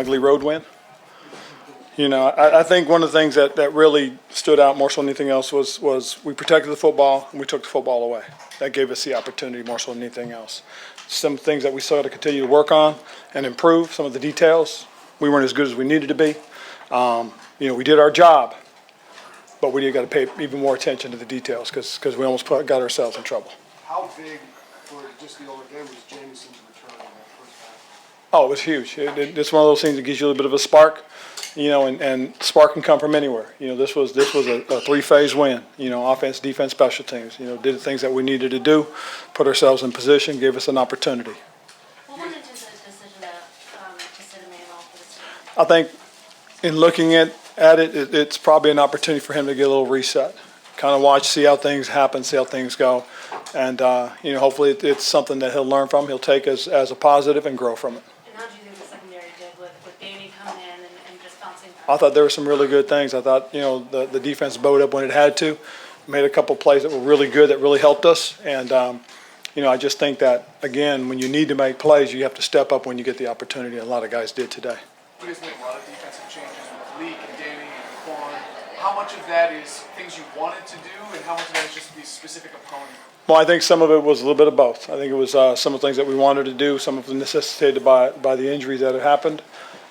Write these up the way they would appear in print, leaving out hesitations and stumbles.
ugly road win. You know, I think one of the things that really stood out more so than anything else was we protected the football and we took the football away. That gave us the opportunity more so than anything else. Some things that we still had to continue to work on and improve, some of the details. We weren't as good as we needed to be. You know, we did our job, but we got to pay even more attention to the details because we almost got ourselves in trouble. How big for just the older game was Jameson's return in that first half? Oh, it was huge. It's one of those things that gives you a little bit of a spark, you know, and spark can come from anywhere. You know, this was a three-phase win. You know, offense, defense, special teams. You know, did the things that we needed to do, put ourselves in position, gave us an opportunity. What went into the decision to sit him in all for this season? I think in looking at it, it's probably an opportunity for him to get a little reset, kind of watch, see how things happen, see how things go, and you know, hopefully it's something that he'll learn from, he'll take as a positive and grow from it. And how do you think the secondary did with Danny coming in and just bouncing back? I thought there were some really good things. I thought, you know, the defense bowed up when it had to, made a couple plays that were really good that really helped us, and you know, I just think that again, when you need to make plays, you have to step up when you get the opportunity. And a lot of guys did today. You guys made a lot of defensive changes with Leak and Danny and Quan. How much of that is things you wanted to do, and how much of that is just the specific opponent? Well, I think some of it was a little bit of both. I think it was some of the things that we wanted to do, some of it necessitated by the injuries that had happened,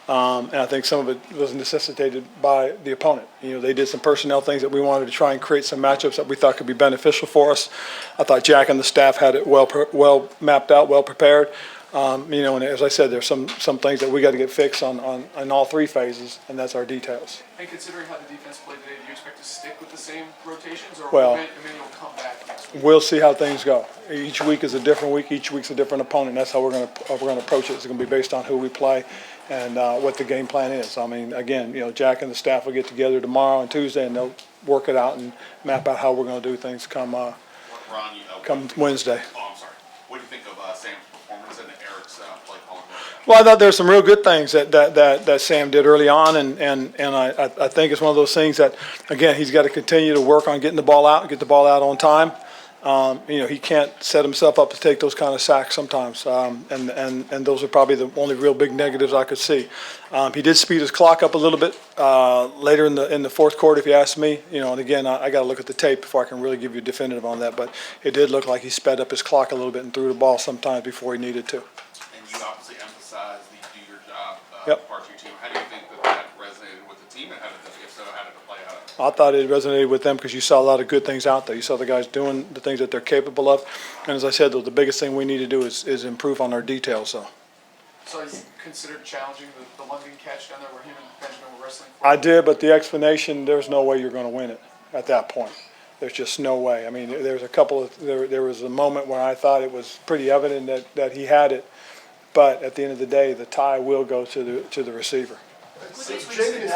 and I think some of it was necessitated by the opponent. You know, they did some personnel things that we wanted to try and create some matchups that we thought could be beneficial for us. I thought Jack and the staff had it well mapped out, well prepared. You know, and as I said, there's some things that we got to get fixed on all three phases, and that's our details. And considering how the defense played today, do you expect to stick with the same rotations, or Well, will Emmanuel come back next week? We'll see how things go. Each week is a different week. Each week's a different opponent. That's how we're going to approach it. It's going to be based on who we play and what the game plan is. I mean, again, you know, Jack and the staff will get together tomorrow and Tuesday, and they'll work it out and map out how we're going to do things come Wednesday. Oh, I'm sorry. What do you think of Sam's performance and Eric's play calling? Well, I thought there's some real good things that Sam did early on, and I think it's one of those things that, again, he's got to continue to work on getting the ball out, get the ball out on time. You know, he can't set himself up to take those kind of sacks sometimes, and those are probably the only real big negatives I could see. He did speed his clock up a little bit later in the fourth quarter, if you ask me. You know, and again, I got to look at the tape before I can really give you a definitive on that. But it did look like he sped up his clock a little bit and threw the ball sometimes before he needed to. And you obviously emphasize the do your job Yep. part of your team. How do you think that resonated with the team, and if so, how did it play out? I thought it resonated with them because you saw a lot of good things out there. You saw the guys doing the things that they're capable of. And as I said, though, the biggest thing we need to do is improve on our details. So you considered challenging the London catch down there where him and Benjamin were wrestling for? I did, but the explanation, there's no way you're going to win it at that point. There's just no way. I mean, there's a couple of there was a moment when I thought it was pretty evident that he had it, but at the end of the day, the tie will go to the receiver. Jamin's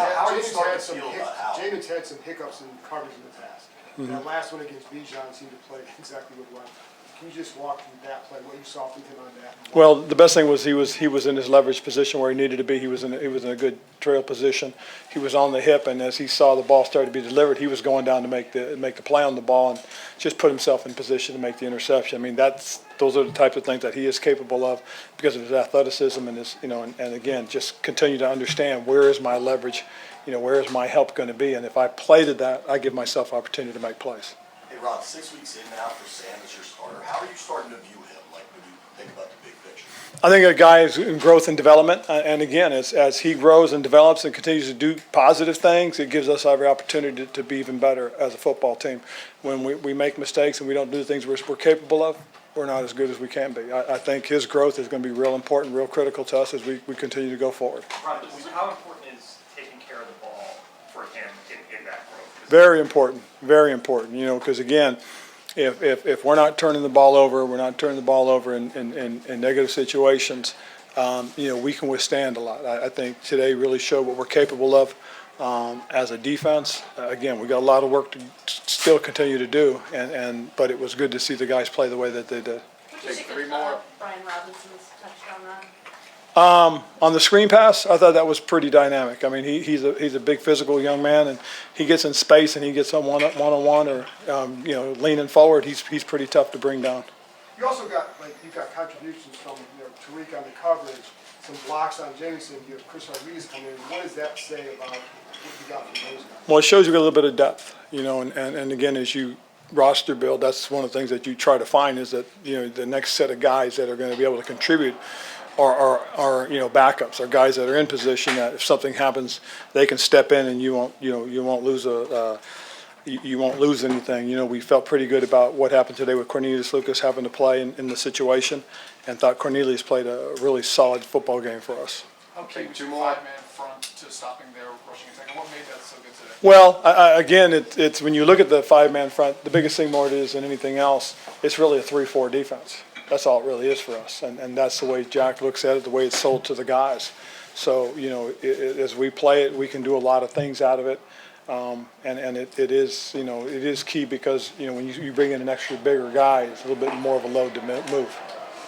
had some hiccups in coverage in the past. That last one against Bijan seemed to play exactly what he wanted. Can you just walk through that play, what you saw from him on that? Well, the best thing was he was in his leverage position where he needed to be. He was in a good trail position. He was on the hip, and as he saw the ball start to be delivered, he was going down to make the play on the ball and just put himself in position to make the interception. I mean, those are the types of things that he is capable of because of his athleticism and his, you know, and again, just continue to understand where is my leverage, you know, where is my help going to be, and if I play to that, I give myself opportunity to make plays. Hey, Ron, 6 weeks in now for Sam as your starter. How are you starting to view him, like when you think about the big picture? I think a guy is in growth and development, and again, as he grows and develops and continues to do positive things, it gives us every opportunity to be even better as a football team. When we make mistakes and we don't do the things we're capable of, we're not as good as we can be. I think his growth is going to be real important, real critical to us as we continue to go forward. Ron, how important is taking care of the ball for him in that growth? Very important, very important. You know, because again, if we're not turning the ball over, in negative situations, you know, we can withstand a lot. I think today really showed what we're capable of as a defense. Again, we got a lot of work to still continue to do, but it was good to see the guys play the way that they did. What do you think of Brian Robinson's touchdown run? On the screen pass, I thought that was pretty dynamic. I mean, he's a big physical young man, and he gets in space and he gets on one-on-one or you know, leaning forward. He's pretty tough to bring down. You also got contributions from Tariq on the coverage. some blocks on Jameson, you have Chris Rodriguez coming in. What does that say about what you got from those guys? Well, it shows you a little bit of depth, and again, as you roster build, that's one of the things that you try to find is that, the next set of guys that are going to be able to contribute are backups, are guys that are in position that if something happens, they can step in and you won't lose you won't lose anything. We felt pretty good about what happened today with Cornelius Lucas having to play in the situation, and thought Cornelius played a really solid football game for us. How key was your five-man front to stopping their rushing attack, and what made that so good today? Well, again, it's when you look at the five-man front, the biggest thing more it is than anything else, it's really a 3-4 defense. That's all it really is for us, and that's the way Jack looks at it, the way it's sold to the guys. So, as we play it, we can do a lot of things out of it, and it is key because, when you bring in an extra bigger guy, it's a little bit more of a load to move.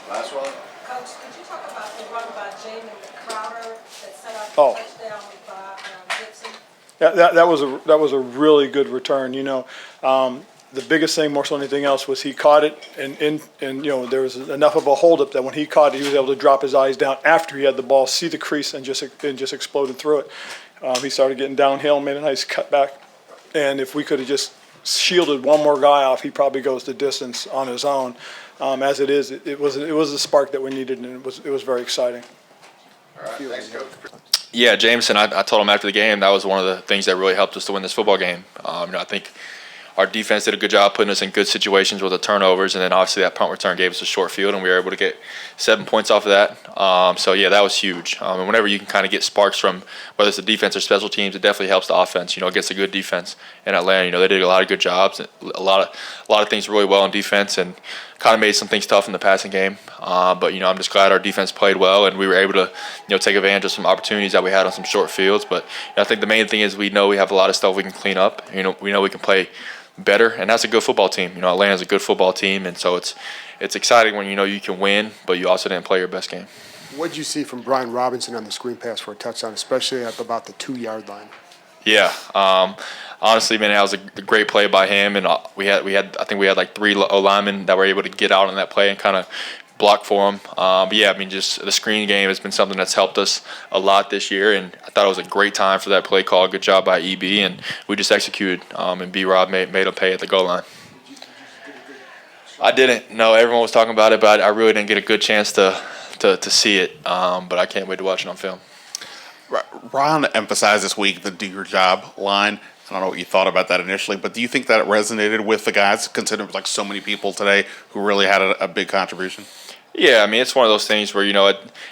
Last one. Coach, could you talk about the run by Jamin Crowder that set up Oh. the touchdown with Gibson? Yeah, that was a really good return. The biggest thing, more so than anything else, was he caught it, and there was enough of a holdup that when he caught it, he was able to drop his eyes down after he had the ball, see the crease, and just exploded through it. He started getting downhill, made a nice cutback, and if we could have just shielded one more guy off, he probably goes the distance on his own. As it is, it was a spark that we needed, and it was very exciting. All right, thanks, Coach. Yeah, Jameson, I told him after the game that was one of the things that really helped us to win this football game. I think our defense did a good job putting us in good situations with the turnovers, and then obviously that punt return gave us a short field, and we were able to get 7 points off of that. That was huge. And whenever you can kind of get sparks from whether it's the defense or special teams, it definitely helps the offense. Against a good defense in Atlanta, they did a lot of good jobs, a lot of things really well in defense, and kind of made some things tough in the passing game. I'm just glad our defense played well, and we were able to take advantage of some opportunities that we had on some short fields. But I think the main thing is we know we have a lot of stuff we can clean up. We know we can play better, and that's a good football team. Atlanta's a good football team, and so it's exciting when you can win, but you also didn't play your best game. What did you see from Brian Robinson on the screen pass for a touchdown, especially at about the 2-yard line? Yeah, honestly, man, that was a great play by him, and I think we had like 3 O-linemen that were able to get out on that play and kind of block for him. Just the screen game has been something that's helped us a lot this year, and I thought it was a great time for that play call. Good job by EB, and we just executed, and B-Rob made him pay at the goal line. I didn't. No, everyone was talking about it, but I really didn't get a good chance to see it, but I can't wait to watch it on film. Ron emphasized this week the do your job line. I don't know what you thought about that initially, but do you think that resonated with the guys, considering it was like so many people today who really had a big contribution? Yeah, it's one of those things where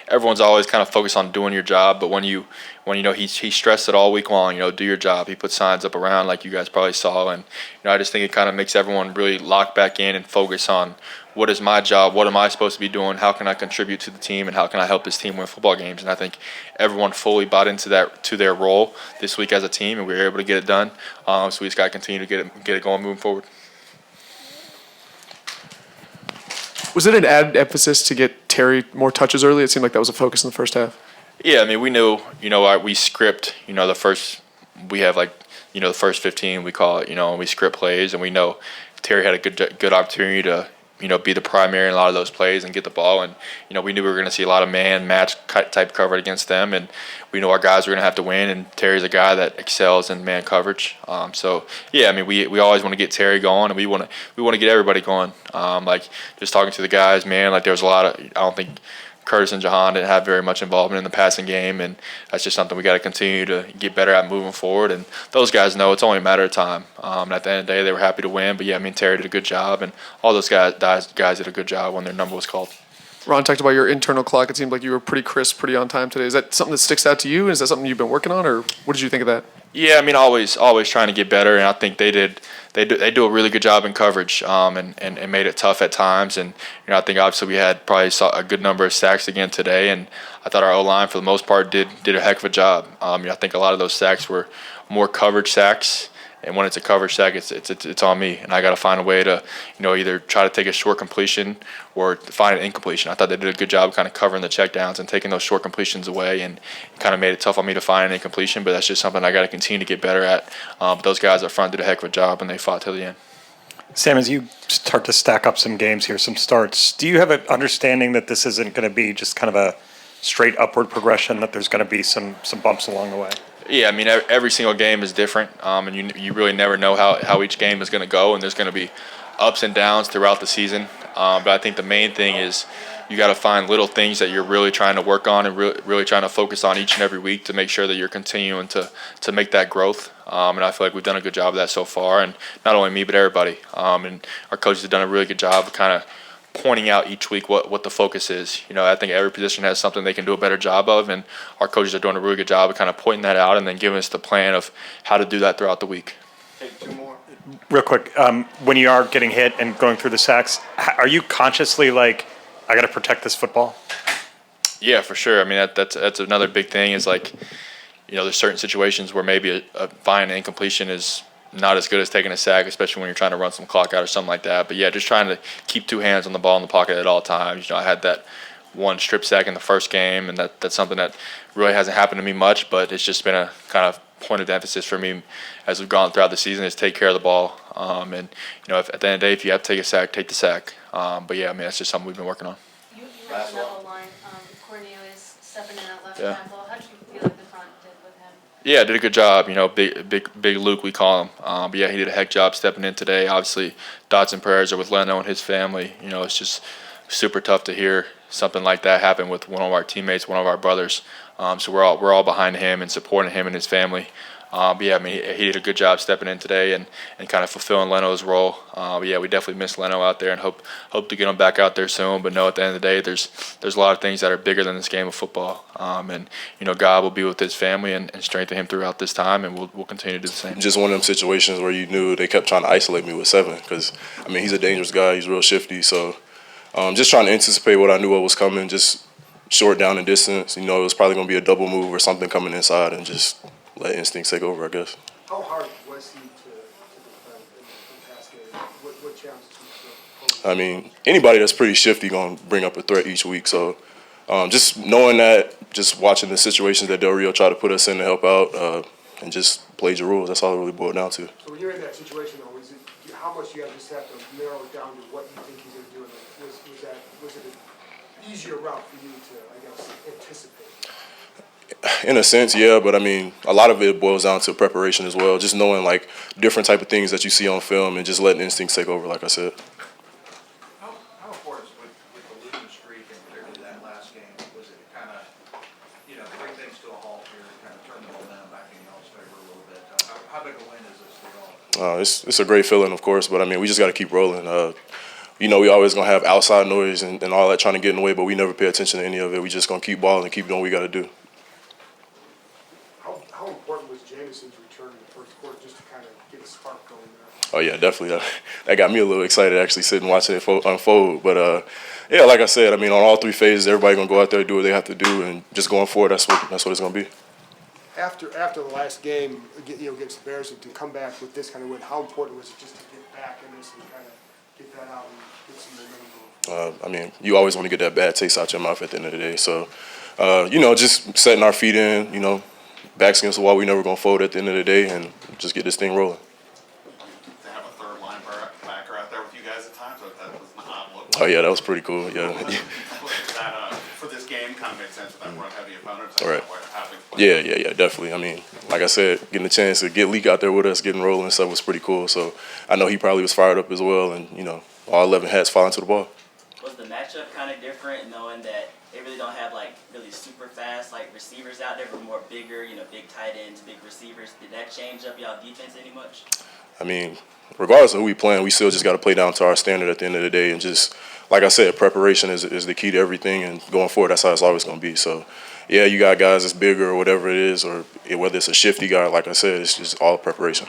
everyone's always kind of focused on doing your job, but when he stressed it all week long, do your job. He put signs up around like you guys probably saw, and I just think it kind of makes everyone really lock back in and focus on what is my job, what am I supposed to be doing, how can I contribute to the team, and how can I help this team win football games. And I think everyone fully bought into their role this week as a team, and we were able to get it done. So we just got to continue to get it going moving forward. Was it an added emphasis to get Terry more touches early? It seemed like that was a focus in the first half. Yeah, we knew, we script, the first, we have the first 15, we call it, and we script plays, and we know Terry had a good opportunity to, be the primary in a lot of those plays and get the ball. And, we knew we were going to see a lot of man-match type cover against them, and we know our guys were going to have to win, and Terry's a guy that excels in man coverage. We always want to get Terry going, and we want to get everybody going. Just talking to the guys, man, there was a lot of, I don't think Curtis and Jahan didn't have very much involvement in the passing game, and that's just something we got to continue to get better at moving forward. And those guys know it's only a matter of time. And at the end of the day, they were happy to win. But Terry did a good job, and all those guys did a good job when their number was called. Ron talked about your internal clock. It seemed like you were pretty crisp, pretty on time today. Is that something that sticks out to you? Is that something you've been working on, or what did you think of that? Yeah, always trying to get better, and I think they do a really good job in coverage, and made it tough at times. And I think obviously we had probably a good number of sacks again today, and I thought our O-line for the most part did a heck of a job. I think a lot of those sacks were more coverage sacks. And when it's a coverage sack, it's on me, and I got to find a way to, either try to take a short completion or find an incompletion. I thought they did a good job kind of covering the checkdowns and taking those short completions away, and it kind of made it tough on me to find an incompletion. But that's just something I got to continue to get better at. But those guys up front did a heck of a job, and they fought till the end. Sam, as you start to stack up some games here, some starts, do you have an understanding that this isn't going to be just kind of straight upward progression, that there's going to be some bumps along the way? Yeah, I mean, every single game is different, and you really never know how each game is going to go, and there's going to be ups and downs throughout the season. But I think the main thing is you got to find little things that you're really trying to work on and really trying to focus on each and every week to make sure that you're continuing to make that growth. And I feel like we've done a good job of that so far, and not only me but everybody. And our coaches have done a really good job of kind of pointing out each week what the focus is. I think every position has something they can do a better job of, and our coaches are doing a really good job of kind of pointing that out and then giving us the plan of how to do that throughout the week. Take two more. Real quick, when you are getting hit and going through the sacks, are you consciously like, I got to protect this football? Yeah, for sure. I mean, that's another big thing is like, there's certain situations where maybe a fine incompletion is not as good as taking a sack, especially when you're trying to run some clock out or something like that. But yeah, just trying to keep two hands on the ball in the pocket at all times. I had that one strip sack in the first game, and that's something that really hasn't happened to me much, but it's just been a kind of point of emphasis for me as we've gone throughout the season is take care of the ball. And if, at the end of the day, if you have to take a sack, take the sack. But yeah, I mean, that's just something we've been working on. You mentioned that whole line, Cornelius stepping in at left Yeah. tackle. How did you feel like the front did with him? Yeah, did a good job. Big Luke, we call him. But yeah, he did a heck job stepping in today. Obviously, thoughts and prayers are with Leno and his family. It's just super tough to hear something like that happen with one of our teammates, one of our brothers. So we're all behind him and supporting him and his family. But yeah, I mean, he did a good job stepping in today and kind of fulfilling Leno's role. But yeah, we definitely miss Leno out there and hope to get him back out there soon. But no, at the end of the day, there's a lot of things that are bigger than this game of football. And God will be with his family and strengthen him throughout this time, and we'll continue to do the same. Just one of them situations where you knew they kept trying to isolate me with 7 because, I mean, he's a dangerous guy. He's real shifty. So just trying to anticipate what I knew what was coming, just short down in distance. It was probably going to be a double move or something coming inside and just let instincts take over, I guess. How hard was he to defend in pass game? What challenges did he I mean, anybody that's pretty shifty going to bring up a threat each week. So just knowing that, just watching the situations that Del Rio tried to put us in to help out and just played your rules. That's all it really boiled down to. So when you're in that situation, though, how much you just have to narrow it down to what you think he's going to do? And was it an easier route for you to, I guess, anticipate? In a sense, yeah, but I mean, a lot of it boils down to preparation as well. Just knowing like different type of things that you see on film and just letting instincts take over, like I said. How important with the losing streak and particularly that last game was it kind of, bring things to a halt here, kind of turn the momentum back in y'all's favor a little bit? How big a win is this for y'all? It's a great feeling, of course, but I mean, we just got to keep rolling. We always gonna have outside noise and all that trying to get in the way, but we never pay attention to any of it. We just gonna keep balling and keep doing what we got to do. How important was Jamison's return in the first quarter just to kind of get a spark going there? Oh yeah, definitely. That got me a little excited actually sitting watching it unfold. But yeah, like I said, I mean, on all 3 phases, everybody gonna go out there and do what they have to do, and just going forward, that's what it's gonna be. After the last game, against the Bears, to come back with this kind of win, how important was it just to get back in this and kind of get that out and get some momentum going? I mean, you always want to get that bad taste out your mouth at the end of the day. So, just setting our feet in, backs against the wall, we never gonna fold at the end of the day, and just get this thing rolling. To have a third linebacker out there with you guys at times, that was an odd look. Oh yeah, that was pretty cool. Yeah. That for this game kind of made sense with that run-heavy opponent. So Right. having Yeah, definitely. I mean, like I said, getting a chance to get Leak out there with us, getting rolling and stuff was pretty cool. So I know he probably was fired up as well, and all 11 hats falling to the ball. Was the matchup kind of different, knowing that they really don't have really super fast receivers out there, but more bigger, big tight ends, big receivers? Did that change up y'all defense any much? I mean, regardless of who we playing, we still just got to play down to our standard at the end of the day, and just like I said, preparation is the key to everything, and going forward, that's how it's always going to be. So, yeah, you got guys that's bigger or whatever it is, or whether it's a shifty guy, like I said, it's just all preparation.